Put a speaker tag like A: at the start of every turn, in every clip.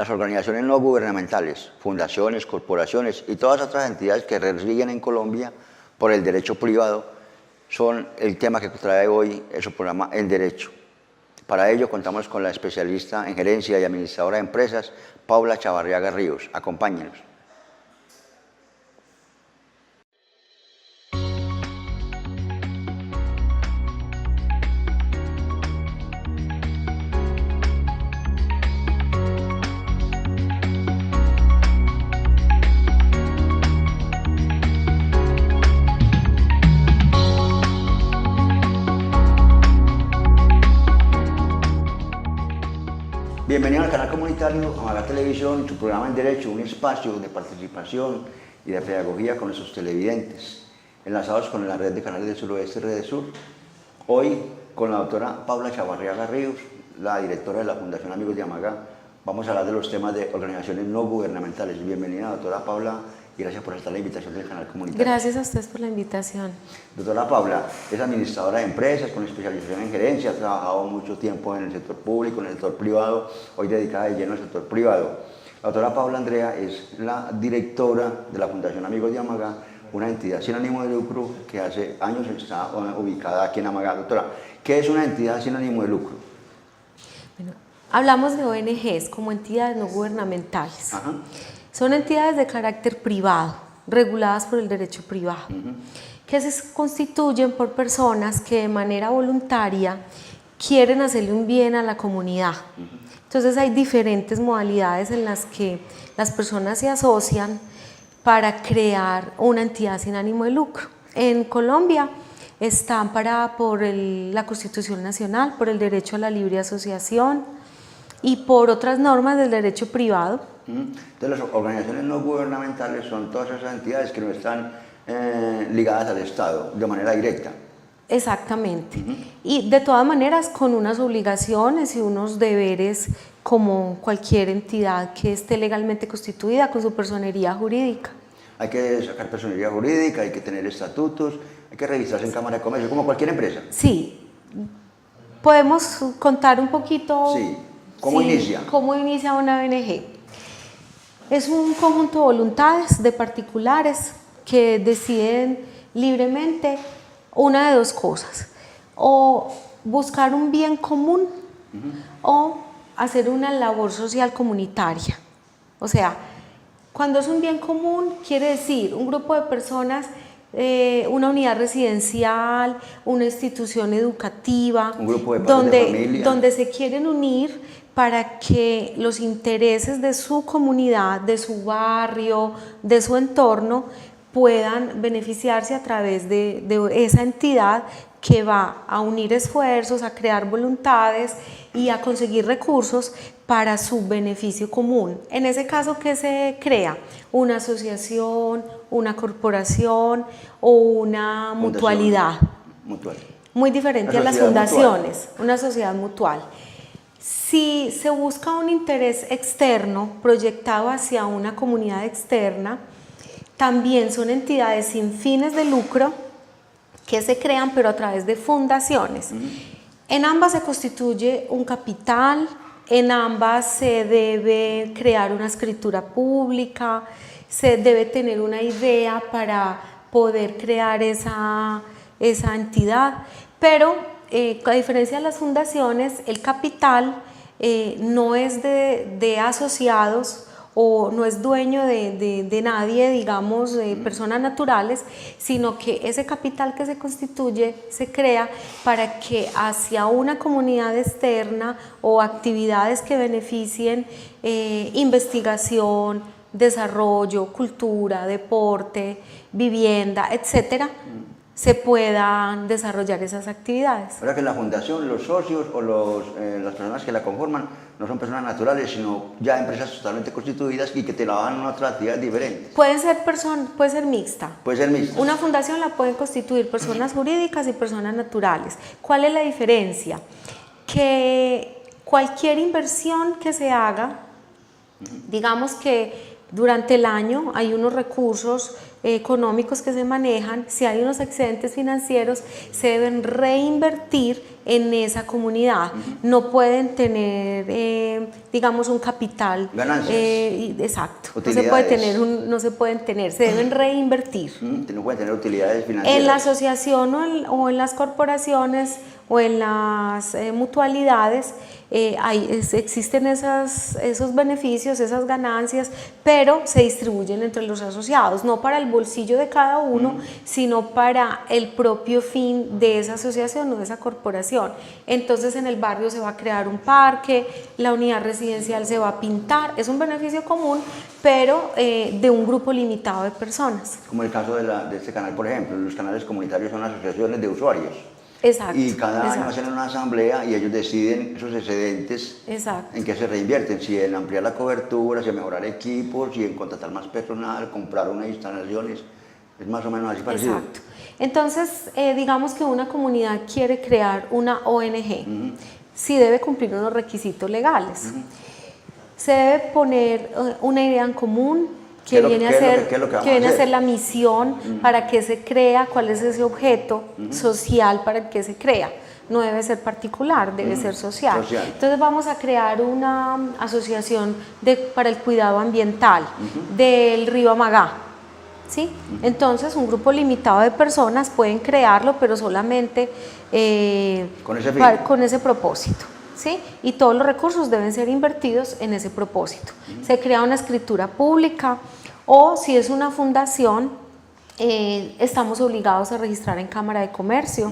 A: las organizaciones no gubernamentales, fundaciones, corporaciones y todas otras entidades que rigen en Colombia por el derecho privado son el tema que trae hoy su programa En Derecho. Para ello contamos con la especialista en gerencia y administradora de empresas, Paula Chavarriaga Ríos. Acompáñenos. Bienvenido al canal comunitario Amagá Televisión, su programa En Derecho, un espacio de participación y de pedagogía con nuestros televidentes, enlazados con la red de canales del suroeste, Red Sur. Hoy con la doctora Paula Chavarriaga Ríos, la directora de la Fundación Amigos de Amagá, vamos a hablar de los temas de organizaciones no gubernamentales. Bienvenida, doctora Paula, y gracias por aceptar la invitación del canal comunitario.
B: Gracias a ustedes por la invitación.
A: Doctora Paula es administradora de empresas con especialización en gerencia, ha trabajado mucho tiempo en el sector público, en el sector privado, hoy dedicada de lleno al sector privado. La doctora Paula Andrea es la directora de la Fundación Amigos de Amagá, una entidad sin ánimo de lucro que hace años está ubicada aquí en Amagá. Doctora, ¿qué es una entidad sin ánimo de lucro?
B: Bueno, hablamos de ONGs como entidades no gubernamentales.
A: Ajá.
B: Son entidades de carácter privado, reguladas por el derecho privado, que se constituyen por personas que de manera voluntaria quieren hacerle un bien a la comunidad. Entonces hay diferentes modalidades en las que las personas se asocian para crear una entidad sin ánimo de lucro. En Colombia está amparada por la Constitución Nacional, por el derecho a la libre asociación y por otras normas del derecho privado.
A: Entonces las organizaciones no gubernamentales son todas esas entidades que no están ligadas al Estado de manera directa.
B: Exactamente. Y de todas maneras con unas obligaciones y unos deberes como cualquier entidad que esté legalmente constituida con su personería jurídica.
A: Hay que sacar personería jurídica, hay que tener estatutos, hay que registrarse en Cámara de Comercio, como cualquier empresa.
B: Sí. ¿Podemos contar un poquito?
A: Sí. ¿Cómo inicia?
B: ¿Cómo inicia una ONG? Es un conjunto de voluntades de particulares que deciden libremente una de dos cosas, o buscar un bien común o hacer una labor social comunitaria. O sea, cuando es un bien común quiere decir un grupo de personas, una unidad residencial, una institución educativa,
A: un grupo de padres de familia,
B: donde se quieren unir para que los intereses de su comunidad, de su barrio, de su entorno, puedan beneficiarse a través de esa entidad que va a unir esfuerzos, a crear voluntades y a conseguir recursos para su beneficio común. En ese caso, ¿qué se crea? Una asociación, una corporación o una mutualidad.
A: Mutual.
B: Muy diferente a las fundaciones, una sociedad mutual. Si se busca un interés externo proyectado hacia una comunidad externa, también son entidades sin fines de lucro que se crean pero a través de fundaciones. En ambas se constituye un capital, en ambas se debe crear una escritura pública, se debe tener una idea para poder crear esa entidad, pero a diferencia de las fundaciones, el capital no es de asociados o no es dueño de nadie, digamos, de personas naturales, sino que ese capital que se constituye se crea para que hacia una comunidad externa o actividades que beneficien investigación, desarrollo, cultura, deporte, vivienda, etcétera, se puedan desarrollar esas actividades.
A: Ahora que la fundación, los socios o las personas que la conforman no son personas naturales, sino ya empresas totalmente constituidas y que te la dan otras actividades diferentes.
B: Puede ser mixta.
A: Puede ser mixta.
B: Una fundación la pueden constituir personas jurídicas y personas naturales. ¿Cuál es la diferencia? Que cualquier inversión que se haga, digamos que durante el año hay unos recursos económicos que se manejan, si hay unos excedentes financieros, se deben reinvertir en esa comunidad. No pueden tener, digamos, un capital.
A: Ganancias.
B: Exacto.
A: Utilidades.
B: No se pueden tener, se deben reinvertir.
A: No pueden tener utilidades financieras.
B: En la asociación o en las corporaciones o en las mutualidades existen esos beneficios, esas ganancias, pero se distribuyen entre los asociados, no para el bolsillo de cada uno, sino para el propio fin de esa asociación o de esa corporación. Entonces en el barrio se va a crear un parque, la unidad residencial se va a pintar, es un beneficio común, pero de un grupo limitado de personas.
A: Como el caso de este canal, por ejemplo, los canales comunitarios son asociaciones de usuarios.
B: Exacto.
A: Y cada año hacen una asamblea y ellos deciden esos excedentes.
B: Exacto.
A: En qué se reinvierten, si en ampliar la cobertura, si en mejorar equipos, si en contratar más personal, comprar unas instalaciones, es más o menos así parecido.
B: Exacto. Entonces, digamos que una comunidad quiere crear una ONG, sí debe cumplir unos requisitos legales. Se debe poner una idea en común, que viene a ser la misión, para qué se crea, cuál es ese objeto social para el que se crea. No debe ser particular, debe ser social. Entonces vamos a crear una asociación para el cuidado ambiental del río Amagá. ¿Sí? Entonces un grupo limitado de personas pueden crearlo, pero solamente con ese propósito. ¿Sí? Y todos los recursos deben ser invertidos en ese propósito. Se crea una escritura pública, o si es una fundación, estamos obligados a registrar en Cámara de Comercio.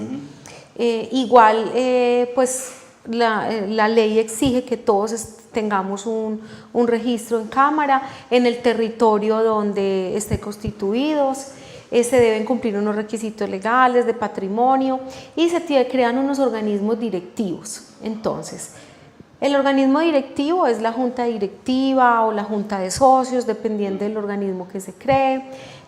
B: Igual, pues la ley exige que todos tengamos un registro en Cámara, en el territorio donde esté constituidos. Se deben cumplir unos requisitos legales de patrimonio y se crean unos organismos directivos. Entonces, el organismo directivo es la junta directiva o la junta de socios, dependiendo del organismo que se cree,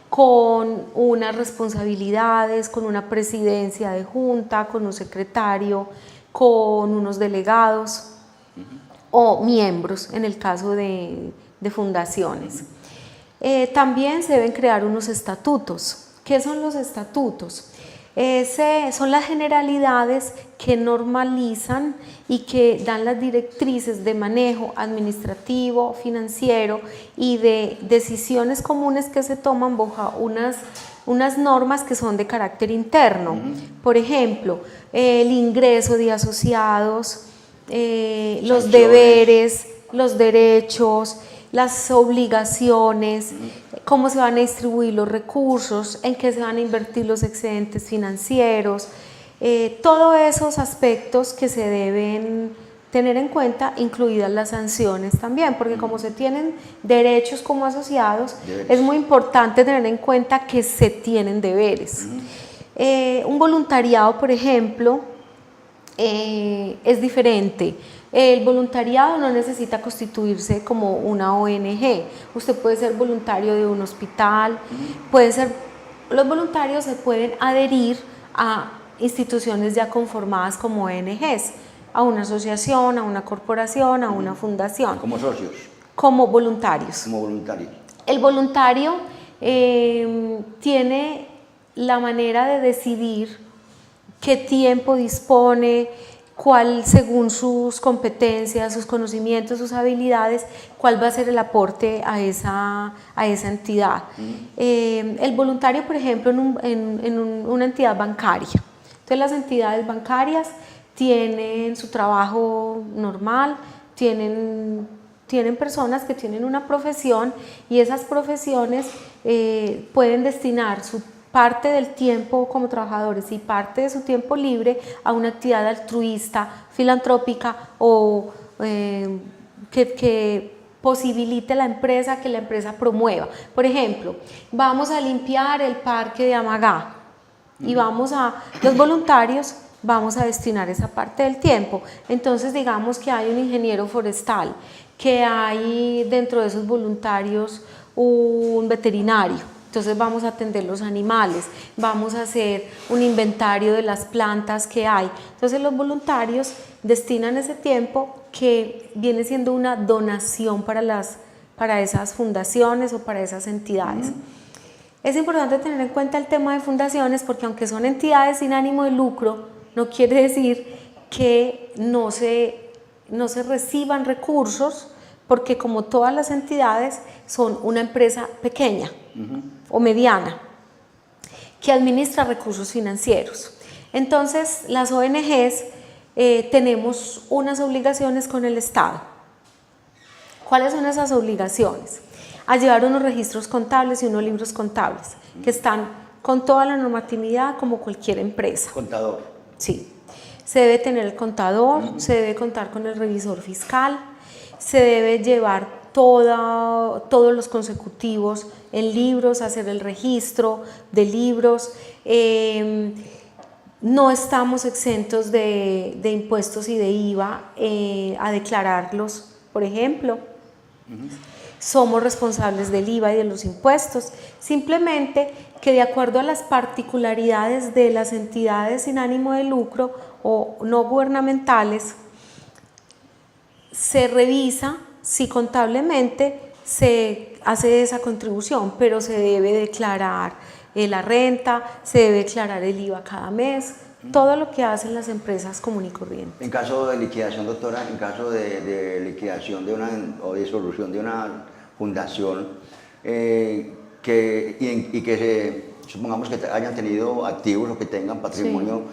B: con unas responsabilidades, con una presidencia de junta, con un secretario, con unos delegados o miembros en el caso de fundaciones. También se deben crear unos estatutos. ¿Qué son los estatutos? Son las generalidades que normalizan y que dan las directrices de manejo administrativo, financiero y de decisiones comunes que se toman bajo unas normas que son de carácter interno. Por ejemplo, el ingreso de asociados, los deberes, los derechos, las obligaciones, cómo se van a distribuir los recursos, en qué se van a invertir los excedentes financieros, todos esos aspectos que se deben tener en cuenta, incluidas las sanciones también, porque como se tienen derechos como asociados, es muy importante tener en cuenta que se tienen deberes. Un voluntariado, por ejemplo, es diferente. El voluntariado no necesita constituirse como una ONG. Usted puede ser voluntario de un hospital, los voluntarios se pueden adherir a instituciones ya conformadas como ONGs, a una asociación, a una corporación, a una fundación.
A: ¿Como socios?
B: Como voluntarios.
A: Como voluntarios.
B: El voluntario tiene la manera de decidir qué tiempo dispone, cuál, según sus competencias, sus conocimientos, sus habilidades, cuál va a ser el aporte a esa entidad. El voluntario, por ejemplo, en una entidad bancaria. Entonces las entidades bancarias tienen su trabajo normal, tienen personas que tienen una profesión y esas profesiones pueden destinar su parte del tiempo como trabajadores y parte de su tiempo libre a una actividad altruista, filantrópica o que posibilite la empresa, que la empresa promueva. Por ejemplo, vamos a limpiar el parque de Amagá y los voluntarios vamos a destinar esa parte del tiempo. Entonces digamos que hay un ingeniero forestal, que hay dentro de esos voluntarios un veterinario. Entonces vamos a atender los animales, vamos a hacer un inventario de las plantas que hay. Entonces los voluntarios destinan ese tiempo que viene siendo una donación para esas fundaciones o para esas entidades. Es importante tener en cuenta el tema de fundaciones porque aunque son entidades sin ánimo de lucro, no quiere decir que no se reciban recursos, porque como todas las entidades son una empresa pequeña o mediana que administra recursos financieros. Entonces las ONGs tenemos unas obligaciones con el Estado. ¿Cuáles son esas obligaciones? A llevar unos registros contables y unos libros contables que están con toda la normatividad como cualquier empresa.
A: Contador.
B: Sí. Se debe tener el contador, se debe contar con el revisor fiscal, se debe llevar todos los consecutivos en libros, hacer el registro de libros. No estamos exentos de impuestos y de IVA a declararlos, por ejemplo. Somos responsables del IVA y de los impuestos, simplemente que de acuerdo a las particularidades de las entidades sin ánimo de lucro o no gubernamentales, se revisa si contablemente se hace esa contribución, pero se debe declarar la renta, se debe declarar el IVA cada mes, todo lo que hacen las empresas común y corriente.
A: En caso de liquidación, doctora, en caso de liquidación de o disolución de una fundación y que supongamos que hayan tenido activos o que tengan patrimonio,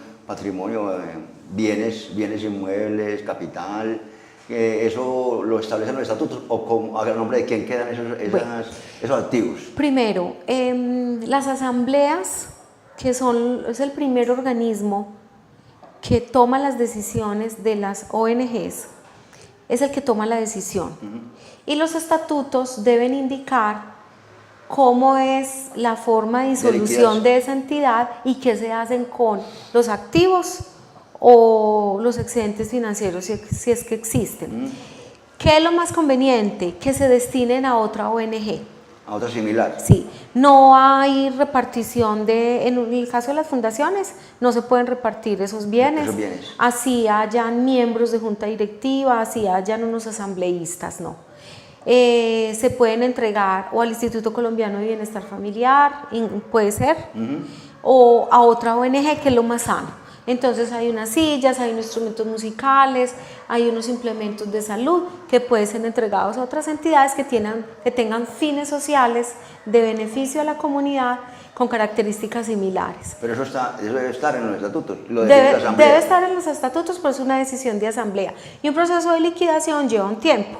A: bienes inmuebles, capital, ¿eso lo establecen los estatutos o a nombre de quién quedan esos activos?
B: Primero, las asambleas, que es el primer organismo que toma las decisiones de las ONGs, es el que toma la decisión. Y los estatutos deben indicar cómo es la forma de disolución de esa entidad y qué se hacen con los activos o los excedentes financieros si es que existen. ¿Qué es lo más conveniente? Que se destinen a otra ONG.
A: A otra similar.
B: Sí, no hay repartición en el caso de las fundaciones, no se pueden repartir esos bienes. Así hayan miembros de junta directiva, así hayan unos asambleístas, no. Se pueden entregar o al Instituto Colombiano de Bienestar Familiar, puede ser, o a otra ONG, que es lo más sano. Entonces hay unas sillas, hay unos instrumentos musicales, hay unos implementos de salud que pueden ser entregados a otras entidades que tengan fines sociales de beneficio a la comunidad con características similares.
A: Pero eso debe estar en los estatutos.
B: Debe estar en los estatutos, pero es una decisión de asamblea. Y un proceso de liquidación lleva un tiempo.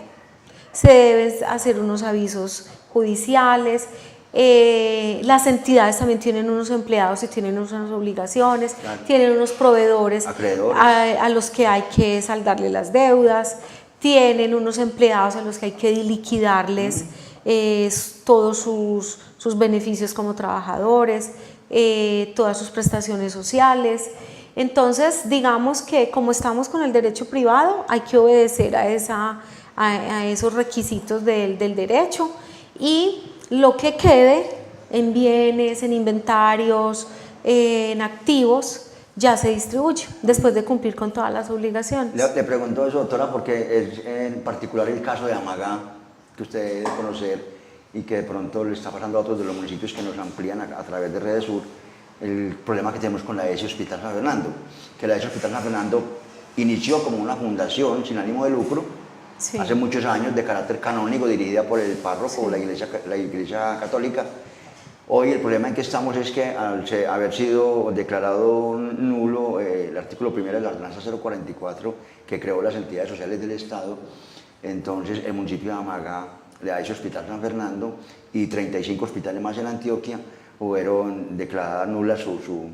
B: Se deben hacer unos avisos judiciales. Las entidades también tienen unos empleados y tienen unas obligaciones, tienen unos proveedores a los que hay que saldarle las deudas, tienen unos empleados a los que hay que liquidarles todos sus beneficios como trabajadores, todas sus prestaciones sociales. Entonces, digamos que como estamos con el derecho privado, hay que obedecer a esos requisitos del derecho, y lo que quede en bienes, en inventarios, en activos, ya se distribuye después de cumplir con todas las obligaciones.
A: Le pregunto eso, doctora, porque es en particular el caso de Amagá, que usted debe conocer y que de pronto le está pasando a otros de los municipios que nos amplían a través de Redesur, el problema que tenemos con la ESI Hospital San Fernando, que la ESI Hospital San Fernando inició como una fundación sin ánimo de lucro, hace muchos años, de carácter canónico, dirigida por el párroco, la iglesia católica. Hoy el problema en que estamos es que al haber sido declarado nulo el artículo 1 de la ordenanza 044 que creó las entidades sociales del Estado, entonces el municipio de Amagá le ha hecho Hospital San Fernando y 35 hospitales más en Antioquia fueron declaradas nulas su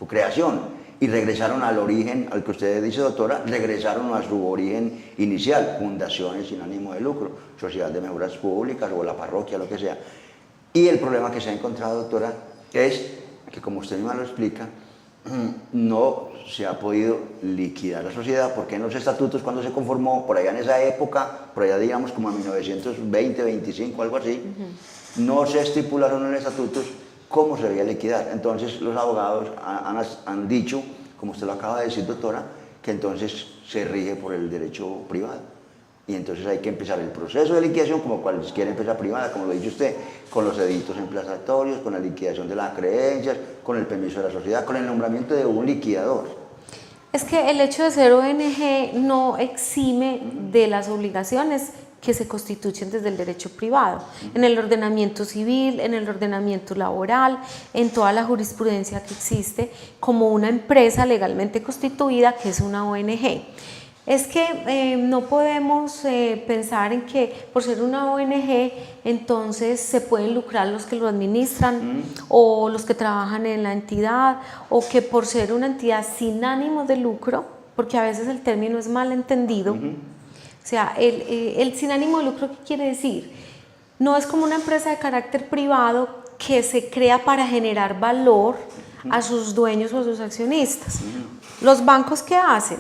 A: creación. Y regresaron al origen, al que usted dice, doctora, regresaron a su origen inicial, fundaciones sin ánimo de lucro, sociedad de mejoras públicas o la parroquia, lo que sea. Y el problema que se ha encontrado, doctora, es que, como usted misma lo explica, no se ha podido liquidar la sociedad, porque en los estatutos, cuando se conformó, por allá en esa época, por allá digamos como en 1920, 25, algo así, no se estipularon en los estatutos cómo se debía liquidar. Entonces los abogados han dicho, como usted lo acaba de decir, doctora, que entonces se rige por el derecho privado. Y entonces hay que empezar el proceso de liquidación como cualquier empresa privada, como lo ha dicho usted, con los edictos emplazatorios, con la liquidación de las creencias, con el permiso de la sociedad, con el nombramiento de un liquidador.
B: Es que el hecho de ser ONG no exime de las obligaciones que se constituyen desde el derecho privado, en el ordenamiento civil, en el ordenamiento laboral, en toda la jurisprudencia que existe, como una empresa legalmente constituida que es una ONG. Es que no podemos pensar en que por ser una ONG entonces se pueden lucrar los que lo administran o los que trabajan en la entidad, o que por ser una entidad sin ánimo de lucro, porque a veces el término es mal entendido. O sea, el sin ánimo de lucro, ¿qué quiere decir? No es como una empresa de carácter privado que se crea para generar valor a sus dueños o a sus accionistas. Los bancos, ¿qué hacen?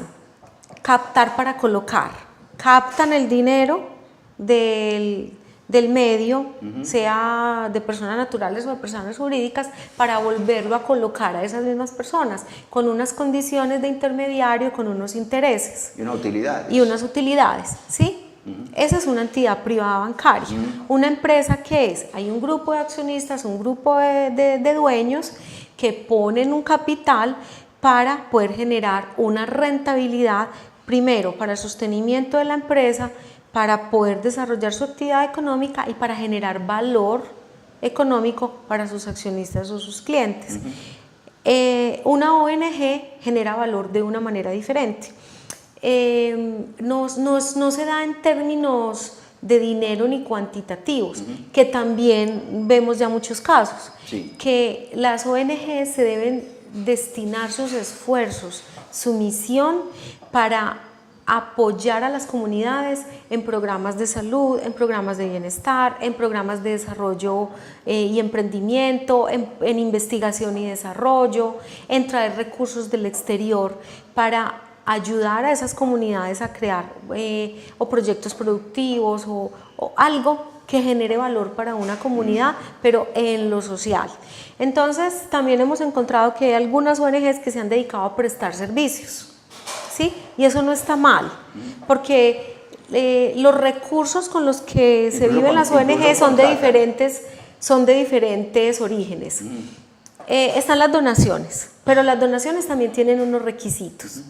B: Captar para colocar. Captan el dinero del medio, sea de personas naturales o de personas jurídicas, para volverlo a colocar a esas mismas personas, con unas condiciones de intermediario, con unos intereses.
A: Y unas utilidades.
B: Y unas utilidades, ¿sí? Esa es una entidad privada bancaria. Una empresa, ¿qué es? Hay un grupo de accionistas, un grupo de dueños que ponen un capital para poder generar una rentabilidad, primero para el sostenimiento de la empresa, para poder desarrollar su actividad económica y para generar valor económico para sus accionistas o sus clientes. Una ONG genera valor de una manera diferente. No se da en términos de dinero ni cuantitativos, que también vemos ya muchos casos, que las ONG se deben destinar sus esfuerzos, su misión, para apoyar a las comunidades en programas de salud, en programas de bienestar, en programas de desarrollo y emprendimiento, en investigación y desarrollo, en traer recursos del exterior para ayudar a esas comunidades a crear o proyectos productivos o algo que genere valor para una comunidad, pero en lo social. Entonces, también hemos encontrado que hay algunas ONGs que se han dedicado a prestar servicios, ¿sí? Y eso no está mal, porque los recursos con los que se viven las ONG son de diferentes orígenes. Están las donaciones, pero las donaciones también tienen unos requisitos.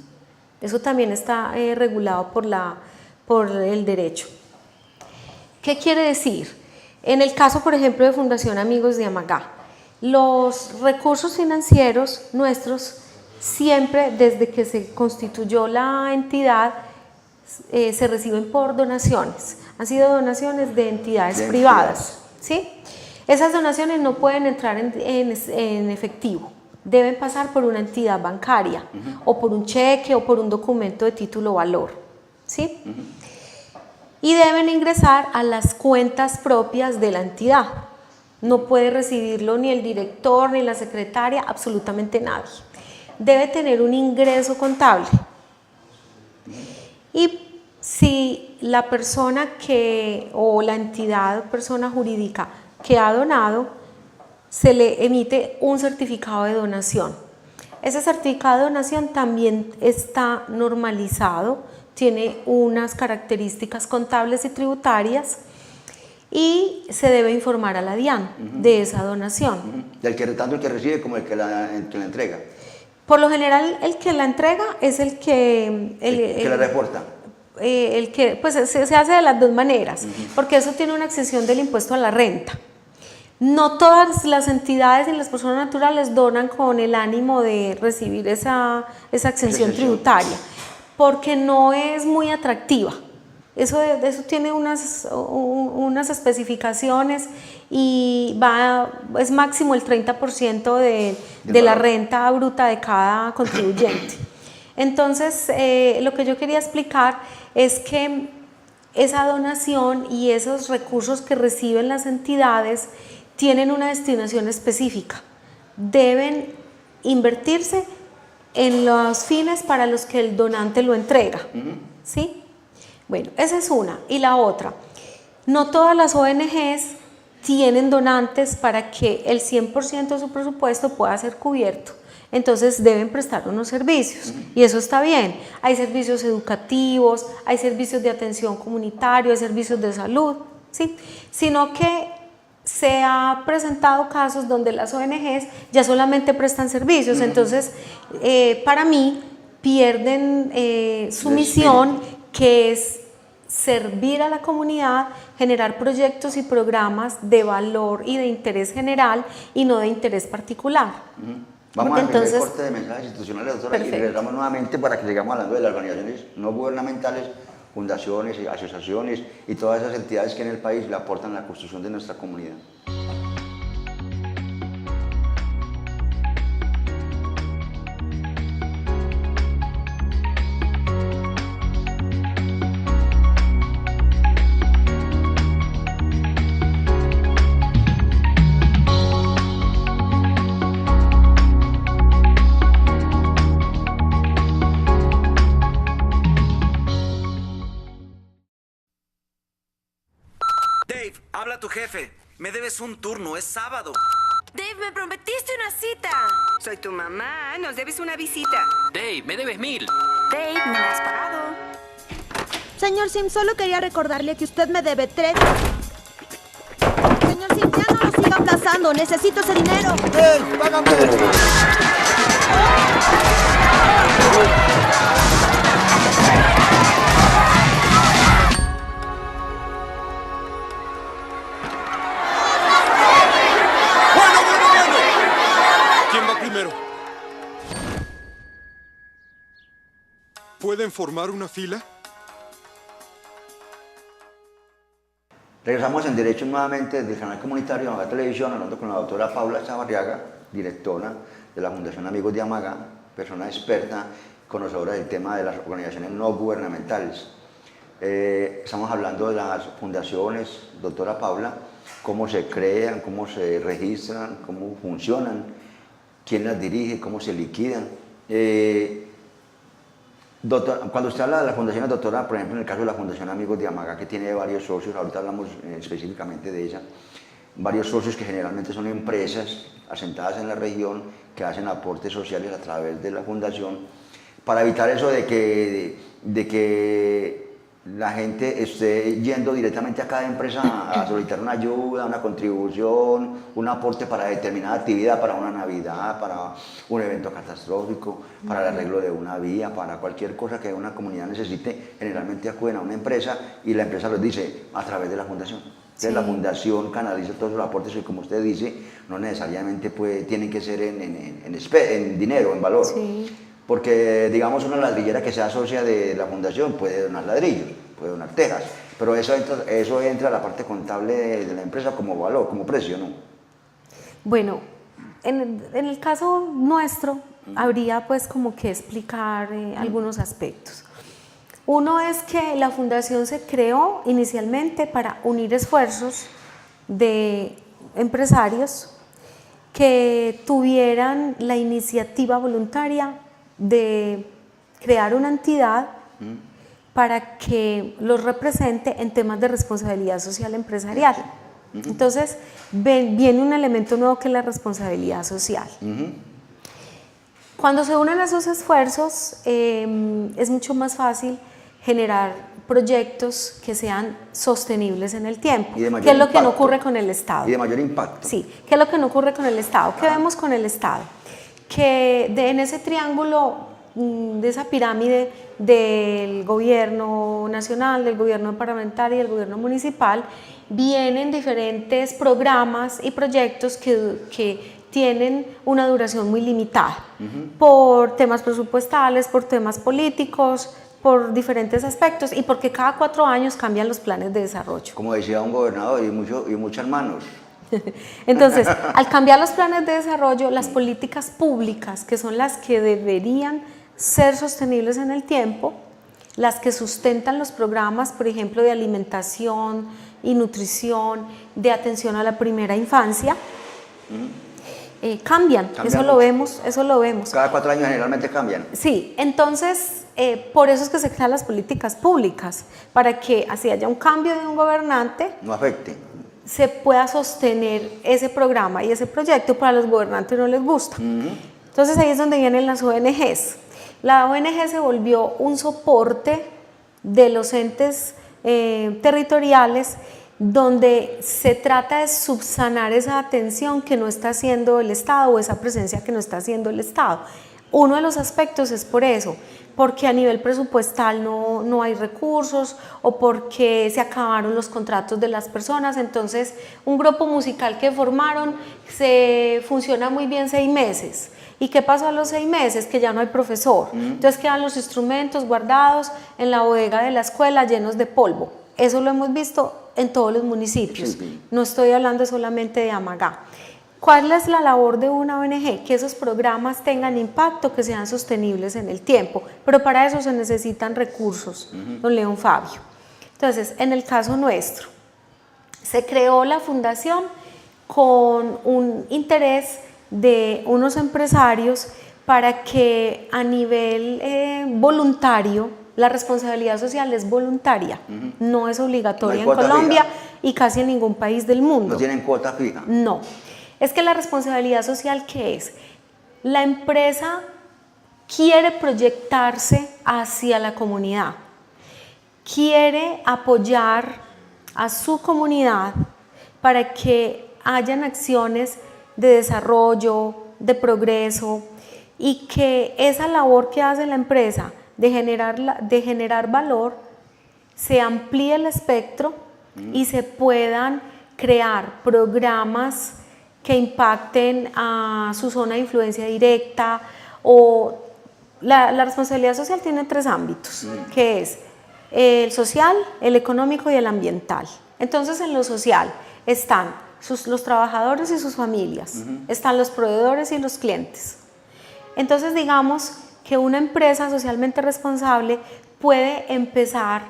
B: Eso también está regulado por el derecho. ¿Qué quiere decir? En el caso, por ejemplo, de Fundación Amigos de Amagá, los recursos financieros nuestros siempre, desde que se constituyó la entidad, se reciben por donaciones. Han sido donaciones de entidades privadas, ¿sí? Esas donaciones no pueden entrar en efectivo, deben pasar por una entidad bancaria, o por un cheque o por un documento de título valor, ¿sí? Y deben ingresar a las cuentas propias de la entidad. No puede recibirlo ni el director ni la secretaria, absolutamente nadie. Debe tener un ingreso contable. Y si la persona o la entidad, persona jurídica que ha donado, se le emite un certificado de donación. Ese certificado de donación también está normalizado, tiene unas características contables y tributarias, y se debe informar a la DIAN de esa donación.
A: Tanto el que recibe como el que la entrega.
B: Por lo general, el que la entrega es el que
A: la reporta.
B: Pues se hace de las dos maneras, porque eso tiene una exención del impuesto a la renta. No todas las entidades y las personas naturales donan con el ánimo de recibir esa exención tributaria, porque no es muy atractiva. Eso tiene unas especificaciones, y es máximo el 30% de la renta bruta de cada contribuyente. Entonces, lo que yo quería explicar es que esa donación y esos recursos que reciben las entidades tienen una destinación específica. Deben invertirse en los fines para los que el donante lo entrega, ¿sí? Bueno, esa es una. Y la otra, no todas las ONGs tienen donantes para que el 100% de su presupuesto pueda ser cubierto. entonces deben prestar unos servicios y eso está bien. Hay servicios educativos, hay servicios de atención comunitaria, hay servicios de salud, ¿sí? Sino que se ha presentado casos donde las ONGs ya solamente prestan servicios, entonces para mí pierden su misión, que es servir a la comunidad, generar proyectos y programas de valor y de interés general y no de interés particular.
A: Vamos a hacer
B: Entonces,
A: el corte de mensajes institucionales, doctora, y
B: perfecto.
A: regresamos nuevamente para que sigamos hablando de las organizaciones no gubernamentales, fundaciones, asociaciones y todas esas entidades que en el país le aportan a la construcción de nuestra comunidad.
C: Dave, habla tu jefe. Me debes un turno, es sábado.
D: Dave, me prometiste una cita.
E: Soy tu mamá, nos debes una visita.
F: Dave, me debes 1000.
D: Dave, no me has pagado.
G: Señor Sim, solo quería recordarle que usted me debe 3. Señor Sim, ya no lo siga aplazando. Necesito ese dinero.
A: ¡Ey, págame!
H: Bueno. ¿Quién va primero? ¿Pueden formar una fila?
A: Regresamos en Derecho nuevamente del canal comunitario de Amagá Televisión, hablando con la doctora Paula Chavarriaga, directora de la Fundación Amigos de Amagá, persona experta, conocedora del tema de las organizaciones no gubernamentales. Estamos hablando de las fundaciones, doctora Paula, cómo se crean, cómo se registran, cómo funcionan, quién las dirige, cómo se liquidan. Doctor, cuando usted habla de las fundaciones, doctora, por ejemplo, en el caso de la Fundación Amigos de Amagá, que tiene varios socios, ahorita hablamos específicamente de ella, varios socios que generalmente son empresas asentadas en la región que hacen aportes sociales a través de la fundación, para evitar eso de que la gente esté yendo directamente a cada empresa a solicitar una ayuda, una contribución, un aporte para determinada actividad, para una Navidad, para un evento catastrófico, para el arreglo de una vía, para cualquier cosa que una comunidad necesite. Generalmente acuden a una empresa y la empresa les dice a través de la fundación. Entonces la fundación canaliza todos los aportes y, como usted dice, no necesariamente tienen que ser en dinero, en valor.
B: Sí.
A: Porque, digamos, una ladrillera que sea socia de la fundación puede donar ladrillos, puede donar tejas, pero eso entra a la parte contable de la empresa como valor, como precio, ¿no?
B: Bueno, en el caso nuestro habría pues como que explicar algunos aspectos. Uno es que la fundación se creó inicialmente para unir esfuerzos de empresarios que tuvieran la iniciativa voluntaria de crear una entidad para que los represente en temas de responsabilidad social empresarial. Entonces, viene un elemento nuevo que es la responsabilidad social. Cuando se unen esos esfuerzos, es mucho más fácil generar proyectos que sean sostenibles en el tiempo, que es lo que no ocurre con el Estado.
A: Y de mayor impacto.
B: Sí, que es lo que no ocurre con el Estado. ¿Qué vemos con el Estado? Que en ese triángulo, de esa pirámide del gobierno nacional, del gobierno departamental y del gobierno municipal, vienen diferentes programas y proyectos que tienen una duración muy limitada, por temas presupuestales, por temas políticos, por diferentes aspectos y porque cada 4 años cambian los planes de desarrollo.
A: Como decía un gobernador y muchos hermanos.
B: Entonces, al cambiar los planes de desarrollo, las políticas públicas, que son las que deberían ser sostenibles en el tiempo, las que sustentan los programas, por ejemplo, de alimentación y nutrición, de atención a la primera infancia, cambian. Eso lo vemos.
A: Cada 4 años generalmente cambian.
B: Sí, entonces, por eso es que se crean las políticas públicas, para que así haya un cambio de un gobernante,
A: No afecte.
B: se pueda sostener ese programa y ese proyecto. Para los gobernantes no les gusta. Entonces ahí es donde vienen las ONGs. La ONG se volvió un soporte de los entes territoriales donde se trata de subsanar esa atención que no está haciendo el Estado o esa presencia que no está haciendo el Estado. Uno de los aspectos es por eso, porque a nivel presupuestal no hay recursos o porque se acabaron los contratos de las personas. Entonces un grupo musical que formaron funciona muy bien 6 meses. ¿Y qué pasó a los 6 meses? Que ya no hay profesor. Entonces quedan los instrumentos guardados en la bodega de la escuela llenos de polvo. Eso lo hemos visto en todos los municipios.
A: Sí.
B: No estoy hablando solamente de Amagá. ¿Cuál es la labor de una ONG? Que esos programas tengan impacto, que sean sostenibles en el tiempo, pero para eso se necesitan recursos, don León Fabio. Entonces, en el caso nuestro, se creó la fundación con un interés de unos empresarios para que a nivel voluntario, la responsabilidad social es voluntaria, no es obligatoria en Colombia y casi en ningún país del mundo.
A: ¿No tienen cuota fija?
B: No. Es que la responsabilidad social, ¿qué es? La empresa quiere proyectarse hacia la comunidad, quiere apoyar a su comunidad para que hayan acciones de desarrollo, de progreso, y que esa labor que hace la empresa de generar valor se amplíe el espectro y se puedan crear programas que impacten a su zona de influencia directa. O la responsabilidad social tiene 3 ámbitos, que es el social, el económico y el ambiental. Entonces, en lo social están los trabajadores y sus familias, están los proveedores y los clientes. Entonces, digamos que una empresa socialmente responsable puede empezar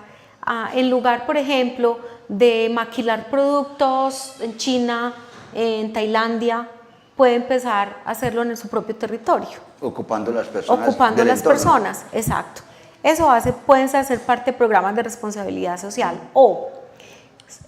B: en lugar, por ejemplo, de maquilar productos en China, en Tailandia, puede empezar a hacerlo en su propio territorio.
A: Ocupando las personas.
B: Ocupando las personas, exacto. Eso pueden hacer parte de programas de responsabilidad social. O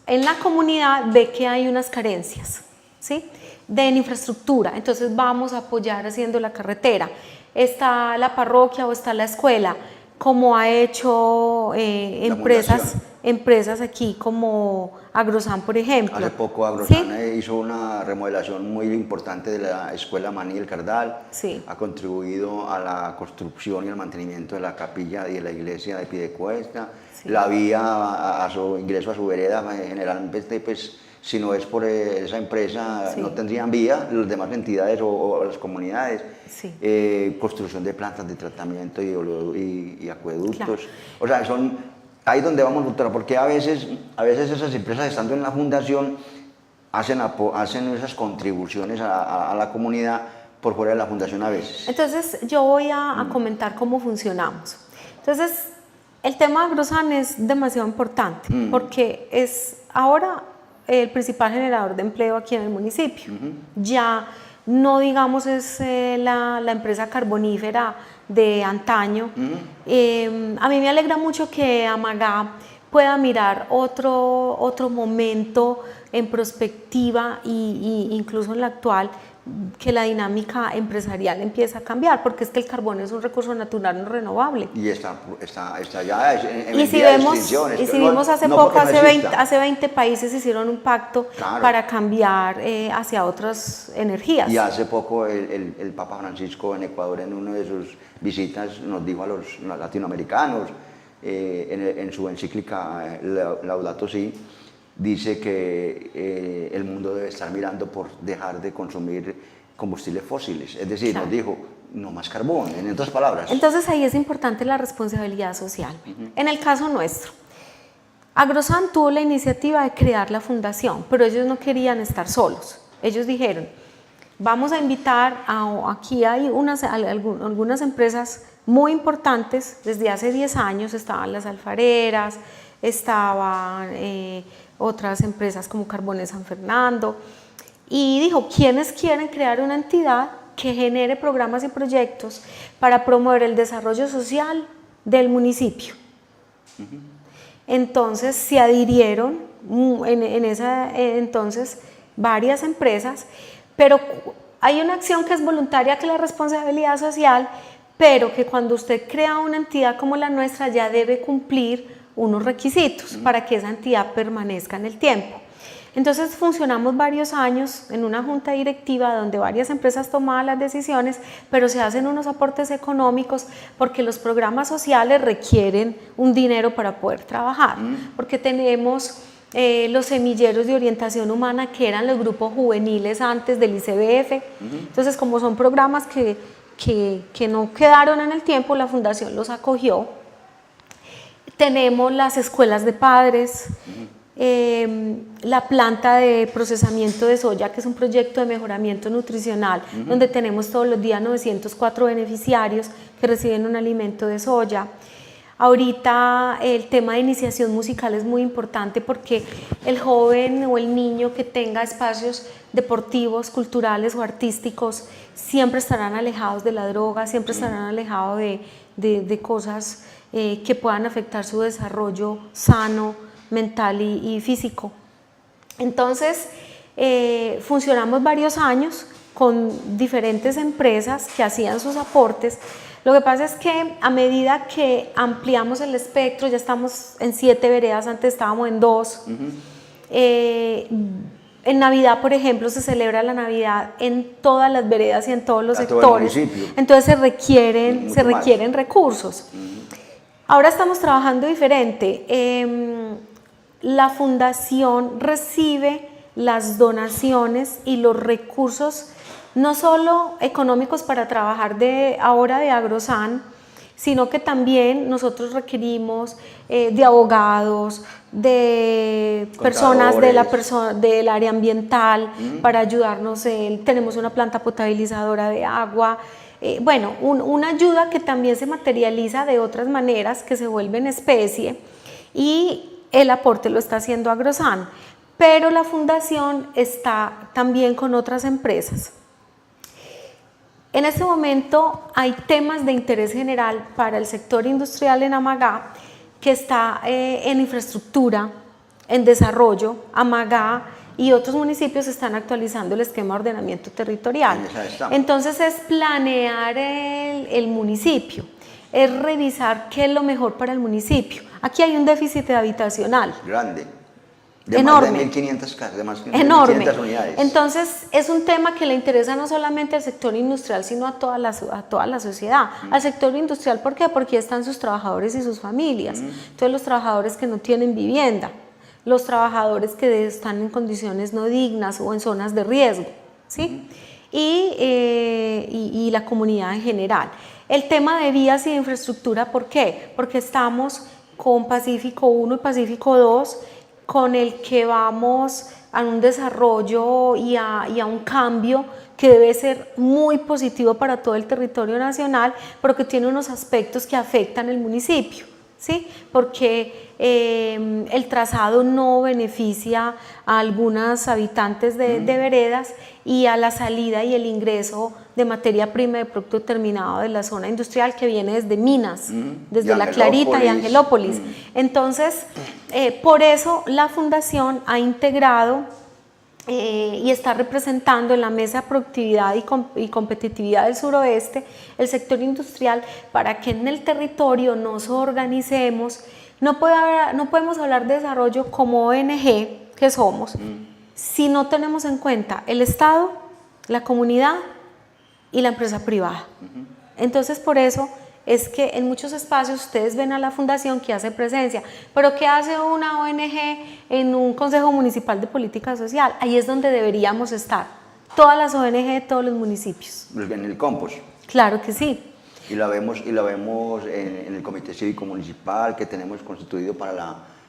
B: en la comunidad ve que hay unas carencias, ¿sí?, de infraestructura, entonces vamos a apoyar haciendo la carretera. Está la parroquia o está la escuela, como ha hecho empresas aquí como Agrosan, por ejemplo.
A: Hace poco Agrosan hizo una remodelación muy importante de la escuela Maní del Cardal.
B: Sí.
A: Ha contribuido a la construcción y al mantenimiento de la capilla y de la iglesia de Piedecuesta. Sí. La vía a su ingreso a su vereda, generalmente, pues, si no es por esa empresa, sí, no tendrían vía las demás entidades o las comunidades. Sí. Construcción de plantas de tratamiento y acueductos. Claro. O sea, son ahí donde vamos, doctora, porque a veces esas empresas, estando en la fundación, hacen esas contribuciones a la comunidad por fuera de la fundación a veces.
B: Entonces, yo voy a comentar cómo funcionamos. Entonces, el tema de Agrosan es demasiado importante, porque es ahora el principal generador de empleo aquí en el municipio. Ya no, digamos, es la empresa carbonífera de antaño. A mí me alegra mucho que Amagá pueda mirar otro momento en perspectiva e incluso en la actual, que la dinámica empresarial empieza a cambiar, porque es que el carbón es un recurso natural no renovable.
A: Y está ya en
B: y si vimos hace poco, hace 20 países hicieron un pacto, claro, para cambiar hacia otras energías.
A: Y hace poco el Papa Francisco en Ecuador, en una de sus visitas, nos dijo a los latinoamericanos, en su encíclica Laudato Si, dice que el mundo debe estar mirando por dejar de consumir combustibles fósiles. Es decir, claro, nos dijo, no más carbón, en otras palabras.
B: Entonces ahí es importante la responsabilidad social. En el caso nuestro, Agrosan tuvo la iniciativa de crear la fundación, pero ellos no querían estar solos. Ellos dijeron, vamos a invitar aquí hay algunas empresas muy importantes. Desde hace 10 años estaban las alfareras, estaban otras empresas como Carbones San Fernando, y dijo, ¿quiénes quieren crear una entidad que genere programas y proyectos para promover el desarrollo social del municipio? Entonces se adhirieron entonces varias empresas, pero Hay una acción que es voluntaria, que es la responsabilidad social, pero que cuando usted crea una entidad como la nuestra ya debe cumplir unos requisitos para que esa entidad permanezca en el tiempo. Entonces funcionamos varios años en una junta directiva donde varias empresas tomaban las decisiones, pero se hacen unos aportes económicos porque los programas sociales requieren un dinero para poder trabajar, porque tenemos los semilleros de orientación humana que eran los grupos juveniles antes del ICBF. Entonces, como son programas que no quedaron en el tiempo, la fundación los acogió. Tenemos las escuelas de padres, la planta de procesamiento de soya, que es un proyecto de mejoramiento nutricional, donde tenemos todos los días 904 beneficiarios que reciben un alimento de soya. Ahorita el tema de iniciación musical es muy importante porque el joven o el niño que tenga espacios deportivos, culturales o artísticos siempre estarán alejados de la droga, siempre estarán alejados de cosas que puedan afectar su desarrollo sano, mental y físico. Entonces, funcionamos varios años con diferentes empresas que hacían sus aportes. Lo que pasa es que a medida que ampliamos el espectro, ya estamos en 7 veredas, antes estábamos en 2. En Navidad, por ejemplo, se celebra la Navidad en todas las veredas y en todos los sectores. Entonces se requieren recursos. Ahora estamos trabajando diferente. La fundación recibe las donaciones y los recursos no solo económicos para trabajar ahora de Agrosan, sino que también nosotros requerimos de abogados, de personas del área ambiental para ayudarnos. Tenemos una planta potabilizadora de agua. Bueno, una ayuda que también se materializa de otras maneras, que se vuelve en especie, y el aporte lo está haciendo Agrosan, pero la fundación está también con otras empresas. En este momento hay temas de interés general para el sector industrial en Amagá, que está en infraestructura, en desarrollo. Amagá y otros municipios están actualizando el esquema de ordenamiento territorial. Entonces es planear el municipio, es revisar qué es lo mejor para el municipio. Aquí hay un déficit habitacional.
A: Grande. De
B: enorme.
A: Más de 1.500 casas, de más de
B: enorme.
A: 1.500 unidades.
B: Entonces es un tema que le interesa no solamente al sector industrial, sino a toda la sociedad. Al sector industrial, ¿por qué? Porque están sus trabajadores y sus familias. Entonces los trabajadores que no tienen vivienda, los trabajadores que están en condiciones no dignas o en zonas de riesgo, ¿sí? Y la comunidad en general. El tema de vías y de infraestructura, ¿por qué? Porque estamos con Pacífico 1 y Pacífico 2, con el que vamos a un desarrollo y a un cambio que debe ser muy positivo para todo el territorio nacional, pero que tiene unos aspectos que afectan el municipio, ¿sí? Porque el trazado no beneficia a algunos habitantes de veredas y a la salida y el ingreso de materia prima de producto terminado de la zona industrial que viene desde Minas, desde La Clarita y Angelópolis. Entonces, por eso la fundación ha integrado y está representando en la mesa de productividad y competitividad del suroeste el sector industrial, para que en el territorio nos organicemos. No podemos hablar de desarrollo como ONG que somos si no tenemos en cuenta el Estado, la comunidad y la empresa privada. Entonces, por eso es que en muchos espacios ustedes ven a la fundación que hace presencia, pero ¿qué hace una ONG en un Consejo Municipal de Política Social? Ahí es donde deberíamos estar, todas las ONG de todos los municipios.
A: En el compost.
B: Claro que sí.
A: Y la vemos en el Comité Cívico Municipal que tenemos constituido para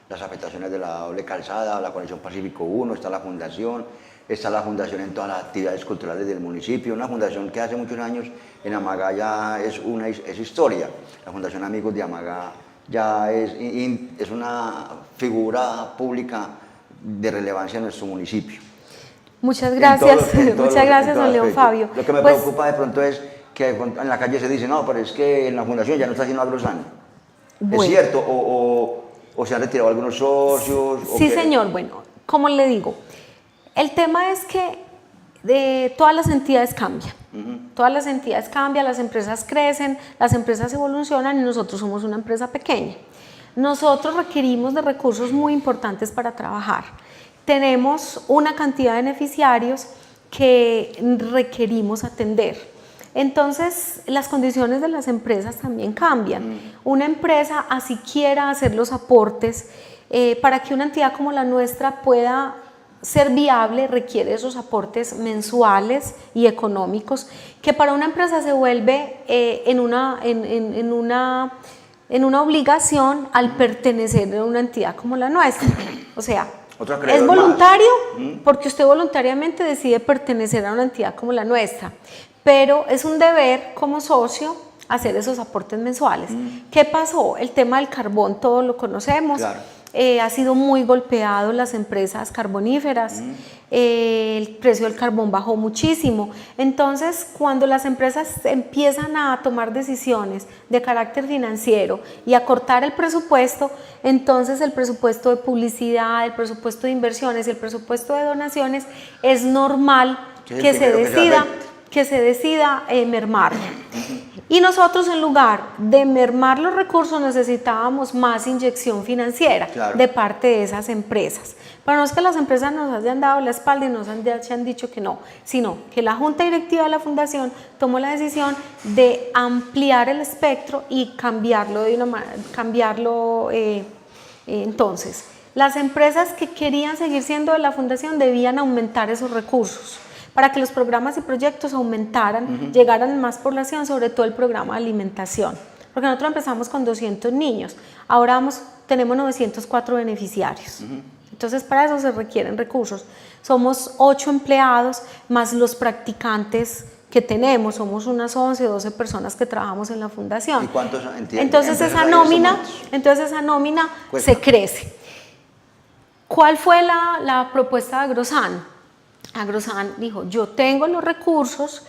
A: las afectaciones de la doble calzada, la Conexión Pacífico 1, está la fundación en todas las actividades culturales del municipio, una fundación que hace muchos años en Amagá ya es historia. La Fundación Amigos de Amagá ya es una figura pública de relevancia en nuestro municipio.
B: Muchas gracias, muchas gracias, don León Fabio.
A: Lo que me preocupa de pronto es que en la calle se dice, no, pero es que en la fundación ya no está haciendo Agrosan. Bueno. ¿Es cierto? ¿O se han retirado algunos socios?
B: Sí, señor. Bueno, como le digo, el tema es que todas las entidades cambian. Todas las entidades cambian, las empresas crecen, las empresas evolucionan y nosotros somos una empresa pequeña. Nosotros requerimos de recursos muy importantes para trabajar. Tenemos una cantidad de beneficiarios que requerimos atender. Entonces, las condiciones de las empresas también cambian. Una empresa, así quiera hacer los aportes, para que una entidad como la nuestra pueda ser viable, requiere esos aportes mensuales y económicos, que para una empresa se vuelve en una obligación al pertenecer a una entidad como la nuestra. O sea, es voluntario porque usted voluntariamente decide pertenecer a una entidad como la nuestra, pero es un deber como socio hacer esos aportes mensuales. ¿Qué pasó? El tema del carbón, todos lo conocemos.
A: Claro.
B: Ha sido muy golpeado las empresas carboníferas, el precio del carbón bajó muchísimo. Entonces, cuando las empresas empiezan a tomar decisiones de carácter financiero y a cortar el presupuesto, entonces el presupuesto de publicidad, el presupuesto de inversiones y el presupuesto de donaciones es normal que se decida mermar. Y nosotros, en lugar de mermar los recursos, necesitábamos más inyección financiera de parte de esas empresas. Pero no es que las empresas nos hayan dado la espalda y nos han dicho que no, sino que la Junta Directiva de la Fundación tomó la decisión de ampliar el espectro y cambiarlo entonces. Las empresas que querían seguir siendo de la Fundación debían aumentar esos recursos para que los programas y proyectos aumentaran, llegaran a más población, sobre todo el programa de alimentación. Porque nosotros empezamos con 200 niños, ahora tenemos 904 beneficiarios. Entonces, para eso se requieren recursos. Somos 8 empleados, más los practicantes que tenemos, somos unas 11 o 12 personas que trabajamos en la fundación.
A: ¿Y cuántos entienden?
B: Entonces esa nómina se crece. ¿Cuál fue la propuesta de Agrosan? Agrosan dijo, yo tengo los recursos,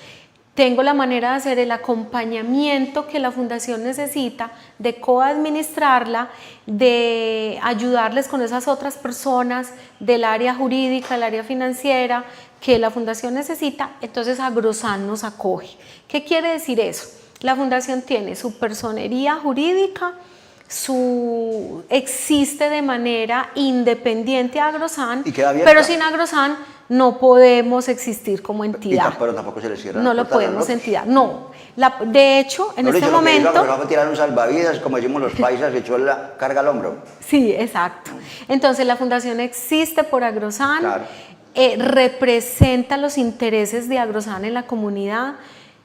B: tengo la manera de hacer el acompañamiento que la fundación necesita, de coadministrarla, de ayudarles con esas otras personas del área jurídica, del área financiera que la fundación necesita. Entonces Agrosan nos acoge. ¿Qué quiere decir eso? La fundación tiene su personería jurídica, existe de manera independiente a Agrosan, pero sin Agrosan no podemos existir como entidad.
A: Pero tampoco se les cierra.
B: No lo podemos entidad. No. De hecho, en este momento.
A: Vamos a tirar un salvavidas, como decimos los paisas, echó la carga al hombro.
B: Sí, exacto. Entonces, la fundación existe por Agrosan, representa los intereses de Agrosan en la comunidad.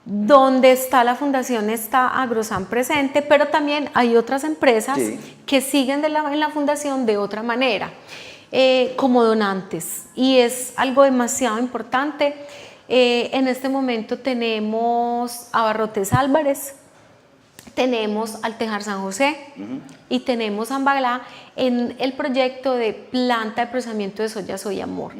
B: Donde está la fundación está Agrosan presente, pero también hay otras empresas que siguen en la fundación de otra manera. Como donantes, y es algo demasiado importante. En este momento tenemos Abarrotes Álvarez, tenemos Altejar San José y tenemos Ambaglá en el proyecto de planta de procesamiento de soya Soyamor.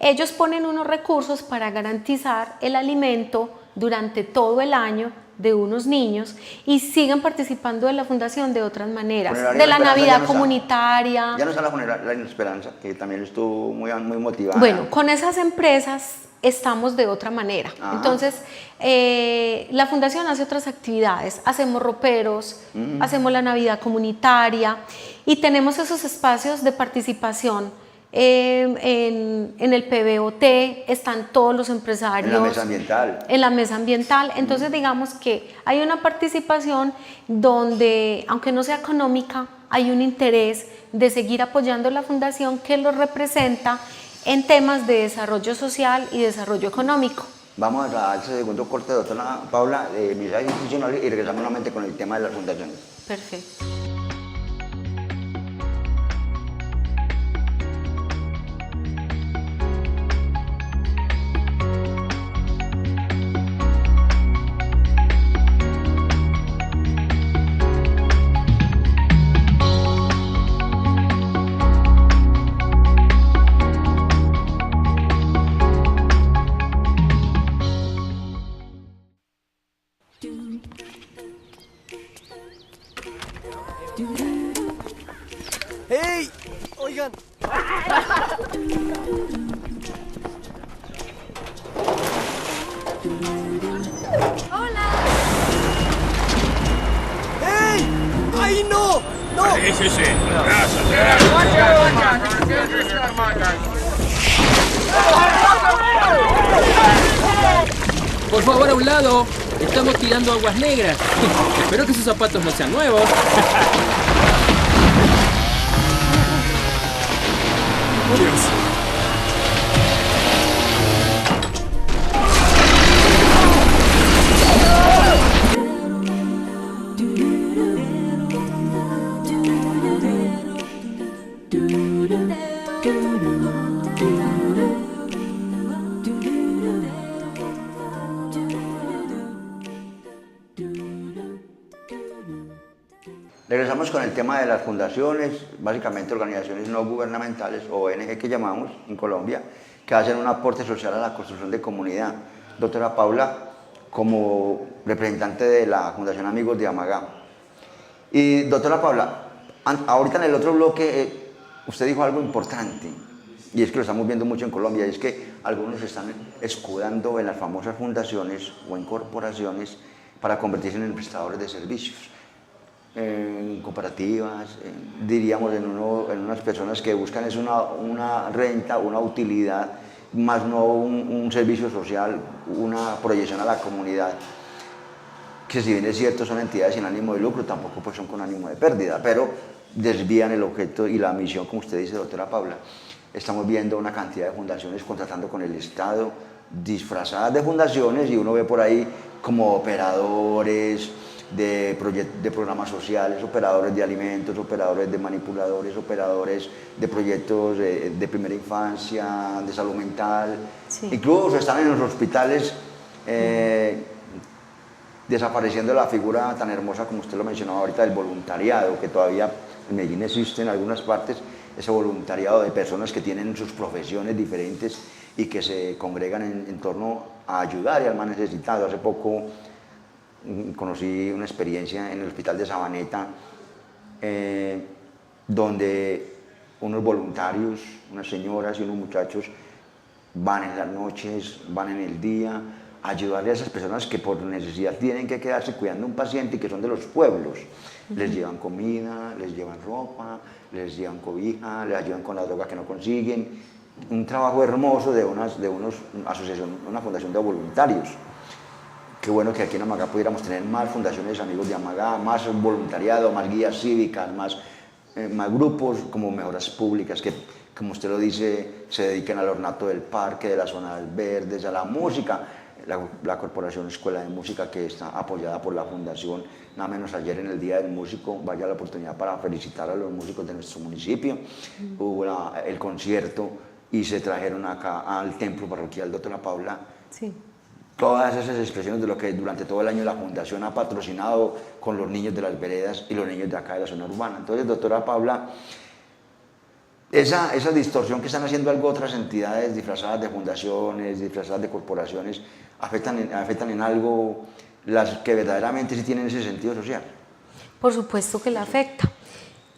B: Ellos ponen unos recursos para garantizar el alimento durante todo el año de unos niños y siguen participando de la fundación de otras maneras, de la Navidad comunitaria.
A: Ya no está la Funeraria Esperanza, que también estuvo muy motivada.
B: Bueno, con esas empresas estamos de otra manera. Entonces, la fundación hace otras actividades, hacemos roperos, hacemos la Navidad comunitaria y tenemos esos espacios de participación. En el PBOT están todos los empresarios.
A: En la mesa ambiental.
B: En la mesa ambiental. Entonces, digamos que hay una participación donde, aunque no sea económica, hay un interés de seguir apoyando la fundación que los representa en temas de desarrollo social y desarrollo económico.
A: Vamos a ese segundo corte, doctora Paula, de mensajes institucionales, y regresamos nuevamente con el tema de las fundaciones.
B: Perfecto.
F: no.
I: Sí, sí, sí.
J: Por favor, a un lado. Estamos tirando aguas negras. Espero que sus zapatos no sean nuevos.
H: Dios.
A: Regresamos con el tema de las fundaciones, básicamente organizaciones no gubernamentales, ONG que llamamos en Colombia, que hacen un aporte social a la construcción de comunidad. Doctora Paula, como representante de la Fundación Amigos de Amagá. Y doctora Paula, ahorita en el otro bloque usted dijo algo importante, y es que lo estamos viendo mucho en Colombia, y es que algunos se están escudando en las famosas fundaciones o en corporaciones para convertirse en prestadores de servicios. En cooperativas, diríamos en unas personas que buscan es una renta, una utilidad, más no un servicio social, una proyección a la comunidad, que si bien es cierto son entidades sin ánimo de lucro, tampoco pues son con ánimo de pérdida, pero desvían el objeto y la misión, como usted dice, doctora Paula. Estamos viendo una cantidad de fundaciones contratando con el Estado, disfrazadas de fundaciones, y uno ve por ahí como operadores de programas sociales, operadores de alimentos, operadores de manipuladores, operadores de proyectos de primera infancia, de salud mental. Sí. Incluso están en los hospitales desapareciendo la figura tan hermosa como usted lo mencionaba ahorita del voluntariado, que todavía en Medellín existe en algunas partes, ese voluntariado de personas que tienen sus profesiones diferentes y que se congregan en torno a ayudar al más necesitado. Hace poco conocí una experiencia en el hospital de Sabaneta, donde unos voluntarios, unas señoras y unos muchachos van en las noches, van en el día a ayudarle a esas personas que por necesidad tienen que quedarse cuidando a un paciente y que son de los pueblos. Les llevan comida, les llevan ropa, les llevan cobija, les ayudan con la droga que no consiguen. Un trabajo hermoso de una asociación, una fundación de voluntarios. Qué bueno que aquí en Amagá pudiéramos tener más fundaciones Amigos de Amagá, más voluntariado, más guías cívicas, más grupos como Mejoras Públicas, que, como usted lo dice, se dediquen al ornato del parque, de las zonas verdes, a la música. La Corporación Escuela de Música, que está apoyada por la Fundación, nada menos ayer en el Día del Músico, vaya la oportunidad para felicitar a los músicos de nuestro municipio. Hubo el concierto y se trajeron acá al templo parroquial Doctora Paula. Sí. Todas esas expresiones de lo que durante todo el año la Fundación ha patrocinado con los niños de las veredas y los niños de acá de la zona urbana. Entonces, doctora Paula, esa distorsión que están haciendo algo otras entidades disfrazadas de fundaciones, disfrazadas de corporaciones, afectan en algo las que verdaderamente sí tienen ese sentido social.
B: Por supuesto que la afecta.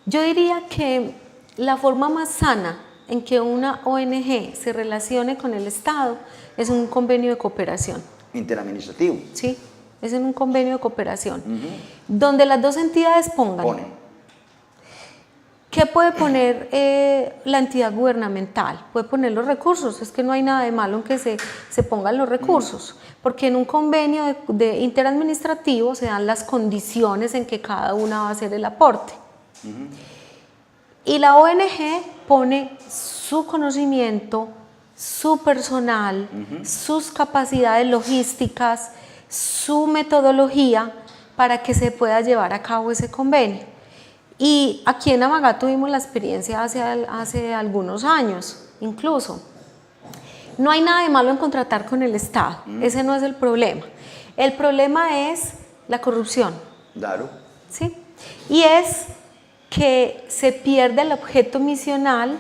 B: Yo diría que la forma más sana en que una ONG se relacione con el Estado es un convenio de cooperación.
A: Interadministrativo.
B: Sí, es en un convenio de cooperación, donde las dos entidades pongan. ¿Qué puede poner la entidad gubernamental? Puede poner los recursos, es que no hay nada de malo en que se pongan los recursos, porque en un convenio de interadministrativo se dan las condiciones en que cada una va a hacer el aporte. Y la ONG pone su conocimiento, su personal, sus capacidades logísticas, su metodología para que se pueda llevar a cabo ese convenio. Y aquí en Amagá tuvimos la experiencia hace algunos años, incluso. No hay nada de malo en contratar con el Estado, ese no es el problema. El problema es la corrupción.
A: Claro.
B: ¿Sí? Y es que se pierde el objeto misional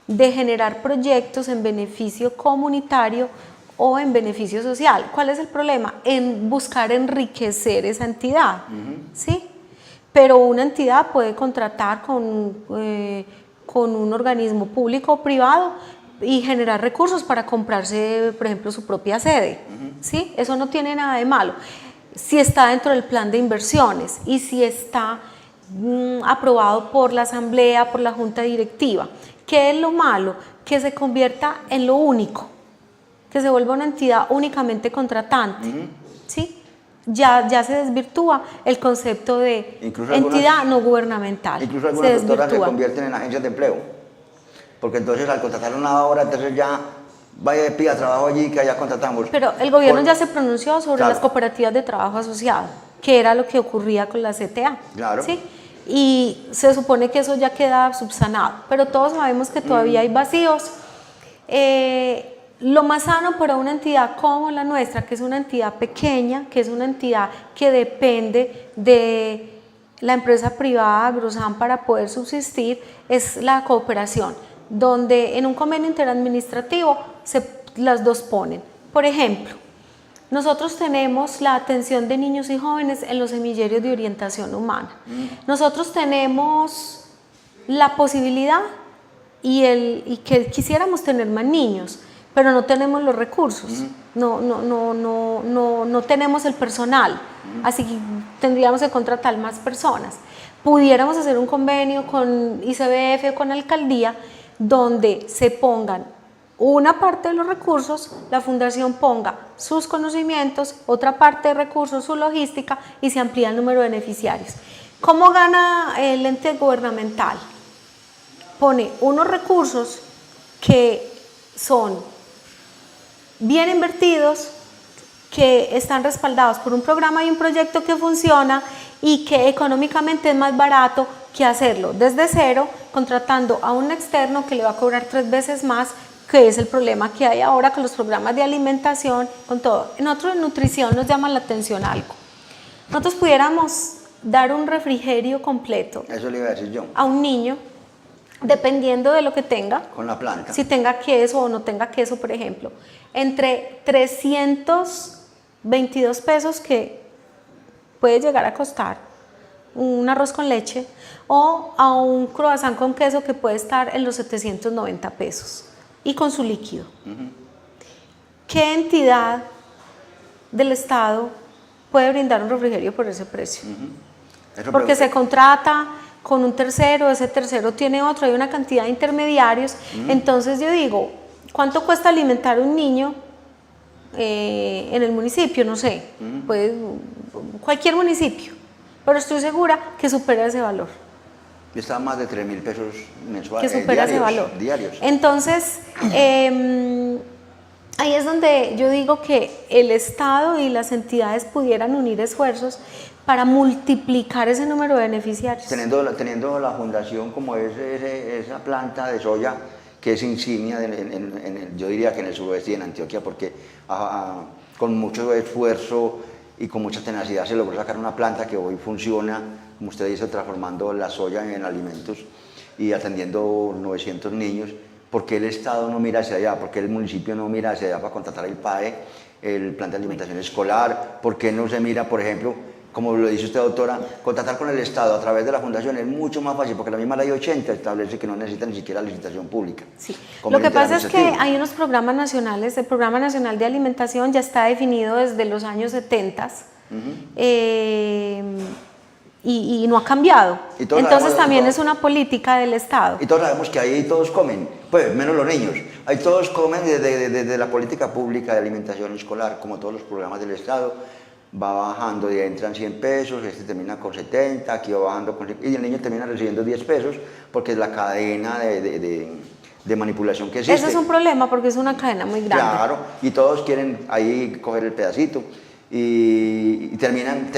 B: de generar proyectos en beneficio comunitario o en beneficio social. ¿Cuál es el problema? En buscar enriquecer esa entidad, ¿sí? Pero una entidad puede contratar con un organismo público o privado y generar recursos para comprarse, por ejemplo, su propia sede, ¿sí? Eso no tiene nada de malo. Si está dentro del plan de inversiones y si está aprobado por la asamblea, por la junta directiva. ¿Qué es lo malo? Que se convierta en lo único, que se vuelva una entidad únicamente contratante, ¿sí? Ya se desvirtúa el concepto de
A: Incluso
B: entidad no gubernamental.
A: Incluso algunas doctoras se convierten en agencias de empleo, porque entonces al contratar una hora, entonces ya vaya y pida trabajo allí que allá contratamos.
B: Pero el gobierno ya se pronunció sobre
A: Claro.
B: las cooperativas de trabajo asociado, que era lo que ocurría con la CTA.
A: Claro.
B: ¿sí? Y se supone que eso ya queda subsanado, pero todos sabemos que todavía hay vacíos. Lo más sano para una entidad como la nuestra, que es una entidad pequeña, que es una entidad que depende de la empresa privada Agrosan para poder subsistir, es la cooperación, donde en un convenio interadministrativo las dos ponen. Por ejemplo, nosotros tenemos la atención de niños y jóvenes en los semilleros de orientación humana. Nosotros tenemos la posibilidad y que quisiéramos tener más niños, pero no tenemos los recursos, no tenemos el personal, así que tendríamos que contratar más personas. Pudiéramos hacer un convenio con ICBF o con la alcaldía donde se pongan una parte de los recursos, la fundación ponga sus conocimientos, otra parte de recursos, su logística, y se amplía el número de beneficiarios. ¿Cómo gana el ente gubernamental? Pone unos recursos que son bien invertidos, que están respaldados por un programa y un proyecto que funciona y que económicamente es más barato que hacerlo desde cero, contratando a un externo que le va a cobrar 3 veces más, que es el problema que hay ahora con los programas de alimentación, con todo. Nosotros en nutrición nos llama la atención algo. Nosotros pudiéramos dar un refrigerio completo
A: Eso le iba a decir yo.
B: a un niño, dependiendo de lo que tenga,
A: Con la planta.
B: si tenga queso o no tenga queso, por ejemplo, entre 322 pesos, que puede llegar a costar un arroz con leche, o a un croissant con queso que puede estar en los 790 pesos y con su líquido. ¿Qué entidad del Estado puede brindar un refrigerio por ese precio? Porque se contrata con un tercero, ese tercero tiene otro, hay una cantidad de intermediarios. Entonces yo digo, ¿cuánto cuesta alimentar a un niño en el municipio? No sé, pues cualquier municipio, pero estoy segura que supera ese valor.
A: Está más de 3.000 pesos mensuales.
B: Que supera ese valor.
A: Diarios.
B: Entonces, ahí es donde yo digo que el Estado y las entidades pudieran unir esfuerzos para multiplicar ese número de beneficiarios.
A: Teniendo la fundación como esa planta de soya que es insignia, yo diría que en el suroeste y en Antioquia, porque con mucho esfuerzo y con mucha tenacidad se logró sacar una planta que hoy funciona, como usted dice, transformando la soya en alimentos y atendiendo 900 niños. ¿Por qué el Estado no mira hacia allá? ¿Por qué el municipio no mira hacia allá para contratar el PAE, el plan de alimentación escolar? ¿Por qué no se mira, por ejemplo, como lo dice usted, doctora, contratar con el Estado a través de la fundación? Es mucho más fácil, porque la misma ley 80 establece que no necesita ni siquiera licitación pública.
B: Sí. Lo que pasa es que hay unos programas nacionales, el Programa Nacional de Alimentación ya está definido desde los años 70 y no ha cambiado. Entonces también es una política del Estado.
A: Y todos sabemos que ahí todos comen, pues menos los niños. Ahí todos comen desde la política pública de alimentación escolar, como todos los programas del Estado. Va bajando y entran 100 pesos, este termina con 70, aquí va bajando con 50, y el niño termina recibiendo 10 pesos, porque es la cadena de manipulación que existe.
B: Ese es un problema porque es una cadena muy grande.
A: Claro, y todos quieren ahí coger el pedacito y terminan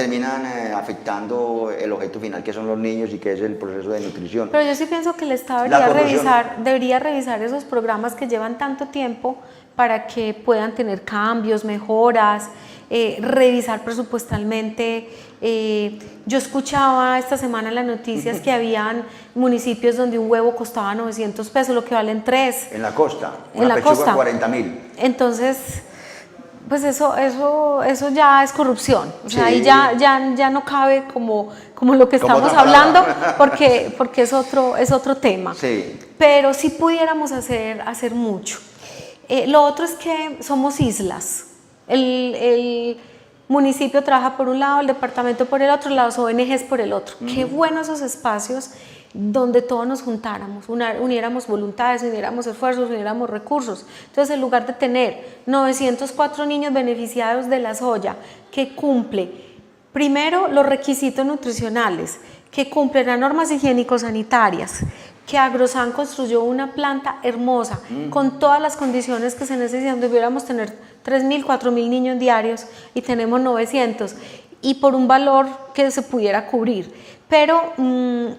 A: afectando el objeto final, que son los niños y que es el proceso de nutrición.
B: Pero yo sí pienso que el Estado debería revisar esos programas que llevan tanto tiempo para que puedan tener cambios, mejoras, revisar presupuestalmente. Yo escuchaba esta semana en las noticias que habían municipios donde un huevo costaba 900 pesos, lo que valen 3.
A: En la costa,
B: En la costa.
A: 40.000.
B: Entonces, pues eso ya es corrupción. O sea,
A: Sí.
B: ahí ya no cabe como lo que
A: Como
B: estamos
A: otra
B: hablando,
A: palabra.
B: porque es otro tema.
A: Sí.
B: Pero sí pudiéramos hacer mucho. Lo otro es que somos islas. municipio trabaja por un lado, el departamento por el otro, las ONGs por el otro. Qué bueno esos espacios donde todos nos juntáramos, uniéramos voluntades, uniéramos esfuerzos, uniéramos recursos. Entonces, en lugar de tener 904 niños beneficiados de la Soya, que cumple primero los requisitos nutricionales, que cumple las normas higiénico-sanitarias, que Agrosan construyó una planta hermosa, con todas las condiciones que se necesitan, debiéramos tener 3.000, 4.000 niños diarios y tenemos 900, y por un valor que se pudiera cubrir. Pero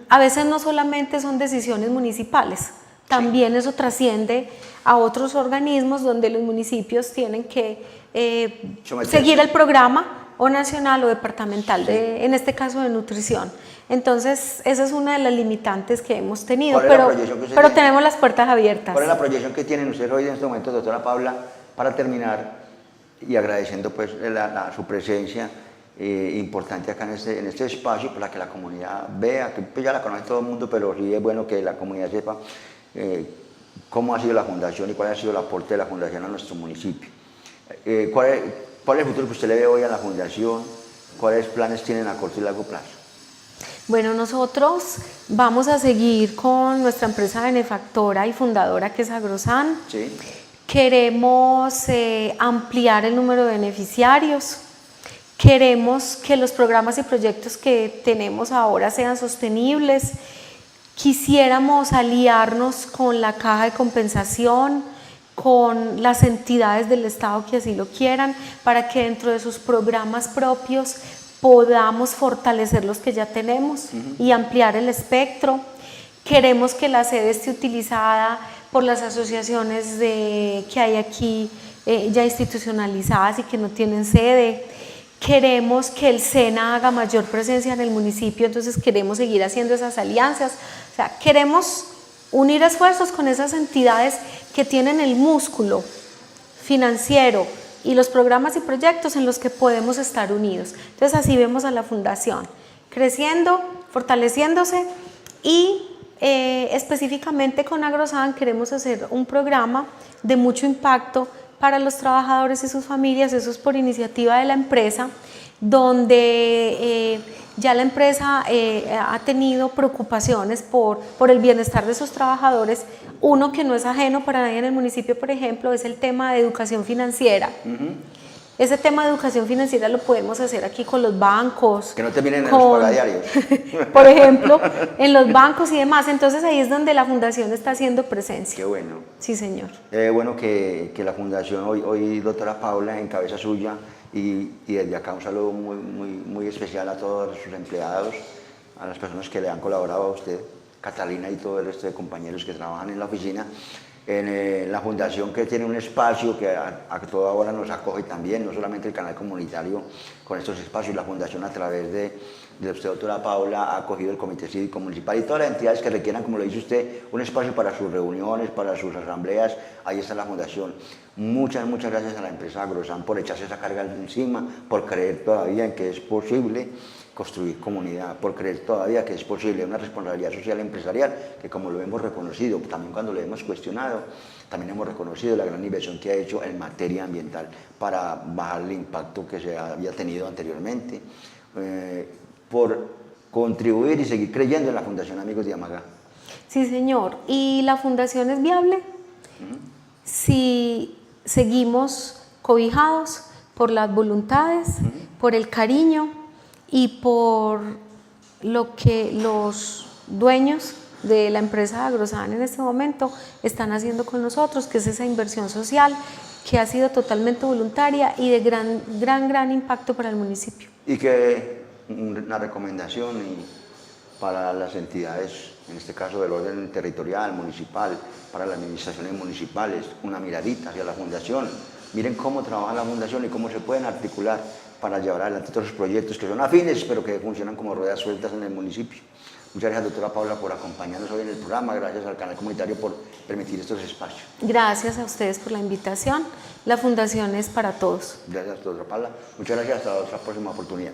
B: a veces no solamente son decisiones municipales, también eso trasciende a otros organismos donde los municipios tienen que seguir el programa o nacional o departamental, en este caso de nutrición. Entonces, esa es una de las limitantes que hemos tenido, pero tenemos las puertas abiertas.
A: ¿Cuál es la proyección que tienen ustedes hoy en este momento, doctora Paula, para terminar y agradeciendo pues su presencia importante acá en este espacio para que la comunidad vea, que pues ya la conoce todo el mundo, pero sí es bueno que la comunidad sepa cómo ha sido la fundación y cuál ha sido el aporte de la fundación a nuestro municipio. ¿Cuál es el futuro que usted le ve hoy a la fundación? ¿Cuáles planes tienen a corto y largo plazo?
B: Bueno, nosotros vamos a seguir con nuestra empresa benefactora y fundadora, que es Agrosan.
A: Sí.
B: Queremos ampliar el número de beneficiarios. Queremos que los programas y proyectos que tenemos ahora sean sostenibles. Quisiéramos aliarnos con la Caja de Compensación, con las entidades del Estado que así lo quieran, para que dentro de sus programas propios podamos fortalecer los que ya tenemos y ampliar el espectro. Queremos que la sede esté utilizada por las asociaciones que hay aquí ya institucionalizadas y que no tienen sede. Queremos que el SENA haga mayor presencia en el municipio, entonces queremos seguir haciendo esas alianzas. O sea, queremos unir esfuerzos con esas entidades que tienen el músculo financiero y los programas y proyectos en los que podemos estar unidos. Entonces así vemos a la fundación creciendo, fortaleciéndose y específicamente con Agrosan queremos hacer un programa de mucho impacto para los trabajadores y sus familias. Eso es por iniciativa de la empresa, donde ya la empresa ha tenido preocupaciones por el bienestar de sus trabajadores. Uno que no es ajeno para nadie en el municipio, por ejemplo, es el tema de educación financiera. Ese tema de educación financiera lo podemos hacer aquí con los bancos.
A: Que no terminen en los pagadiarios.
B: Por ejemplo, en los bancos y demás. Entonces ahí es donde la fundación está haciendo presencia.
A: Qué bueno.
B: Sí, señor.
A: Bueno que la fundación, hoy doctora Paula, en cabeza suya, y desde acá un saludo muy especial a todos sus empleados, a las personas que le han colaborado a usted, Catalina y todo el resto de compañeros que trabajan en la oficina, en la fundación, que tiene un espacio que a toda hora nos acoge también, no solamente el canal comunitario con estos espacios. La fundación, a través de usted, doctora Paula, ha acogido el Comité Cívico Municipal y todas las entidades que requieran, como lo dice usted, un espacio para sus reuniones, para sus asambleas. Ahí está la fundación. Muchas gracias a la empresa Agrosan por echarse esa carga encima, por creer todavía en que es posible construir comunidad, por creer todavía que es posible una responsabilidad social empresarial, que como lo hemos reconocido, también cuando lo hemos cuestionado, también hemos reconocido la gran inversión que ha hecho en materia ambiental para bajar el impacto que se había tenido anteriormente, por contribuir y seguir creyendo en la Fundación Amigos de Amagá.
B: Sí, señor. ¿Y la fundación es viable? Si seguimos cobijados por las voluntades, por el cariño y por lo que los dueños de la empresa Agrosan en este momento están haciendo con nosotros, que es esa inversión social que ha sido totalmente voluntaria y de gran impacto para el municipio.
A: Y que una recomendación para las entidades, en este caso del orden territorial, municipal, para las administraciones municipales, una miradita hacia la fundación. Miren cómo trabaja la fundación y cómo se pueden articular para llevar adelante todos los proyectos que son afines, pero que funcionan como ruedas sueltas en el municipio. Muchas gracias, doctora Paula, por acompañarnos hoy en el programa. Gracias al canal comunitario por permitir estos espacios.
B: Gracias a ustedes por la invitación. La fundación es para todos.
A: Gracias, doctora Paula. Muchas gracias. Hasta otra próxima oportunidad.